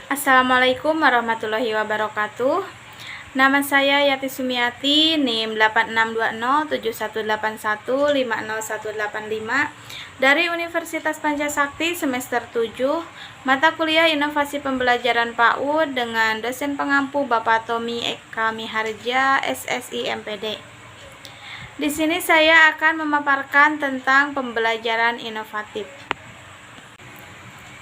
Assalamualaikum warahmatullahi wabarakatuh. Nama saya Yati Sumiati, NIM 862071815085 dari Universitas Pancasakti semester 7, mata kuliah Inovasi Pembelajaran PAUD dengan dosen pengampu Bapak Tommy Eka Miharja, SSI MPD. Di sini saya akan memaparkan tentang pembelajaran inovatif.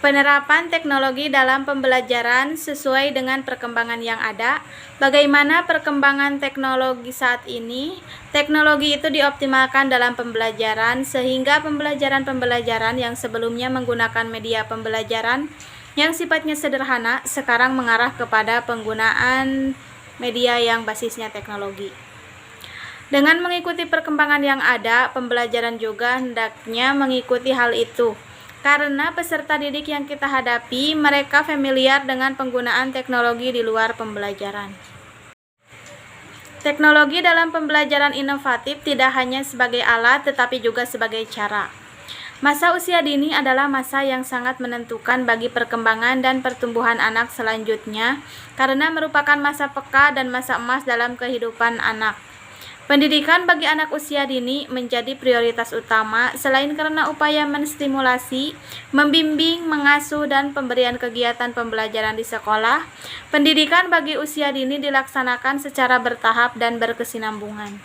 Penerapan teknologi dalam pembelajaran sesuai dengan perkembangan yang ada. Bagaimana perkembangan teknologi saat ini? Teknologi itu dioptimalkan dalam pembelajaran sehingga pembelajaran yang sebelumnya menggunakan media pembelajaran yang sifatnya sederhana sekarang mengarah kepada penggunaan media yang basisnya teknologi. Dengan mengikuti perkembangan yang ada, pembelajaran juga hendaknya mengikuti hal itu. Karena peserta didik yang kita hadapi, mereka familiar dengan penggunaan teknologi di luar pembelajaran. Teknologi dalam pembelajaran inovatif tidak hanya sebagai alat, tetapi juga sebagai cara. Masa usia dini adalah masa yang sangat menentukan bagi perkembangan dan pertumbuhan anak selanjutnya, karena merupakan masa peka dan masa emas dalam kehidupan anak. Pendidikan bagi anak usia dini menjadi prioritas utama selain karena upaya menstimulasi, membimbing, mengasuh, dan pemberian kegiatan pembelajaran di sekolah. Pendidikan bagi usia dini dilaksanakan secara bertahap dan berkesinambungan.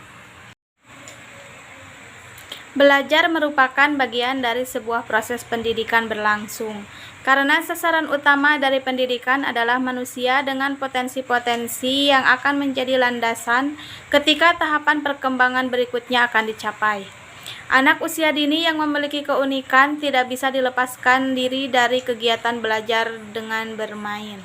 Belajar merupakan bagian dari sebuah proses pendidikan berlangsung, karena sasaran utama dari pendidikan adalah manusia dengan potensi-potensi yang akan menjadi landasan ketika tahapan perkembangan berikutnya akan dicapai. Anak usia dini yang memiliki keunikan tidak bisa dilepaskan diri dari kegiatan belajar dengan bermain.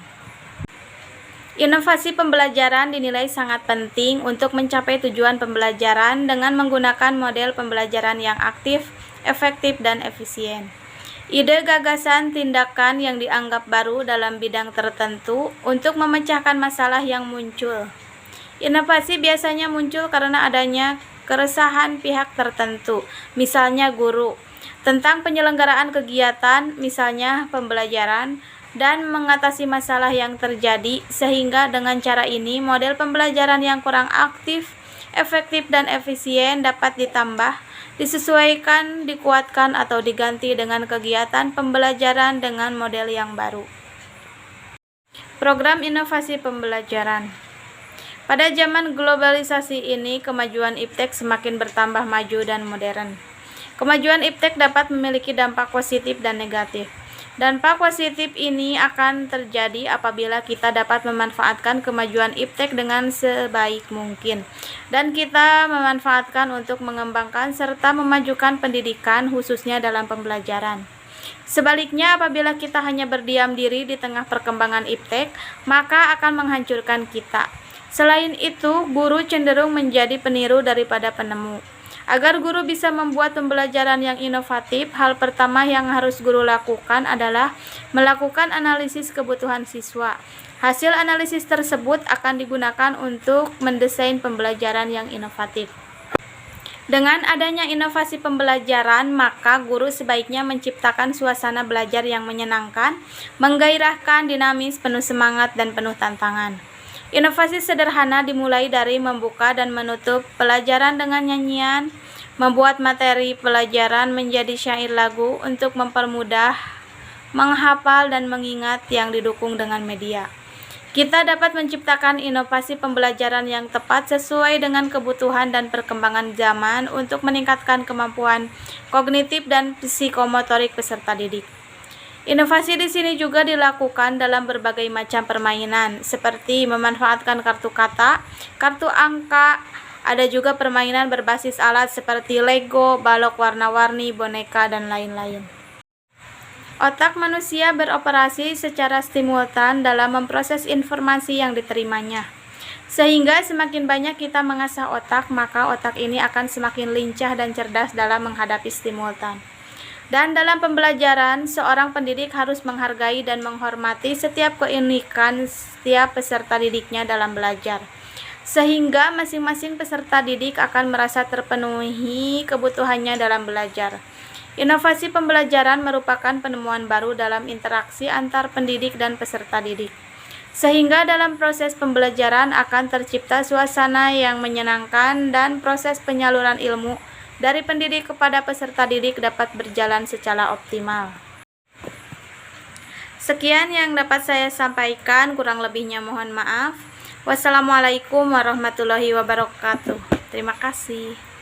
Inovasi pembelajaran dinilai sangat penting untuk mencapai tujuan pembelajaran dengan menggunakan model pembelajaran yang aktif, efektif, dan efisien. Ide, gagasan, tindakan yang dianggap baru dalam bidang tertentu untuk memecahkan masalah yang muncul. Inovasi biasanya muncul karena adanya keresahan pihak tertentu, misalnya guru, tentang penyelenggaraan kegiatan, misalnya pembelajaran, dan mengatasi masalah yang terjadi, sehingga dengan cara ini model pembelajaran yang kurang aktif, efektif, dan efisien dapat ditambah, disesuaikan, dikuatkan, atau diganti dengan kegiatan pembelajaran dengan model yang baru. Program inovasi pembelajaran. Pada zaman globalisasi ini, kemajuan iptek semakin bertambah maju dan modern. Kemajuan iptek dapat memiliki dampak positif dan negatif. Dampak positif ini akan terjadi apabila kita dapat memanfaatkan kemajuan iptek dengan sebaik mungkin, dan kita memanfaatkan untuk mengembangkan serta memajukan pendidikan khususnya dalam pembelajaran. Sebaliknya, apabila kita hanya berdiam diri di tengah perkembangan iptek, maka akan menghancurkan kita. Selain itu, guru cenderung menjadi peniru daripada penemu. Agar guru bisa membuat pembelajaran yang inovatif, hal pertama yang harus guru lakukan adalah melakukan analisis kebutuhan siswa. Hasil analisis tersebut akan digunakan untuk mendesain pembelajaran yang inovatif. Dengan adanya inovasi pembelajaran, maka guru sebaiknya menciptakan suasana belajar yang menyenangkan, menggairahkan, dinamis, penuh semangat, dan penuh tantangan. Inovasi sederhana dimulai dari membuka dan menutup pelajaran dengan nyanyian, membuat materi pelajaran menjadi syair lagu untuk mempermudah, menghafal, dan mengingat yang didukung dengan media. Kita dapat menciptakan inovasi pembelajaran yang tepat sesuai dengan kebutuhan dan perkembangan zaman untuk meningkatkan kemampuan kognitif dan psikomotorik peserta didik. Inovasi di sini juga dilakukan dalam berbagai macam permainan, seperti memanfaatkan kartu kata, kartu angka, ada juga permainan berbasis alat seperti Lego, balok warna-warni, boneka, dan lain-lain. Otak manusia beroperasi secara simultan dalam memproses informasi yang diterimanya. Sehingga semakin banyak kita mengasah otak, maka otak ini akan semakin lincah dan cerdas dalam menghadapi simultan. Dan dalam pembelajaran, seorang pendidik harus menghargai dan menghormati setiap keunikan setiap peserta didiknya dalam belajar, sehingga masing-masing peserta didik akan merasa terpenuhi kebutuhannya dalam belajar. Inovasi pembelajaran merupakan penemuan baru dalam interaksi antar pendidik dan peserta didik, sehingga dalam proses pembelajaran akan tercipta suasana yang menyenangkan dan proses penyaluran ilmu dari pendidik kepada peserta didik dapat berjalan secara optimal. Sekian yang dapat saya sampaikan, kurang lebihnya mohon maaf. Wassalamualaikum warahmatullahi wabarakatuh. Terima kasih.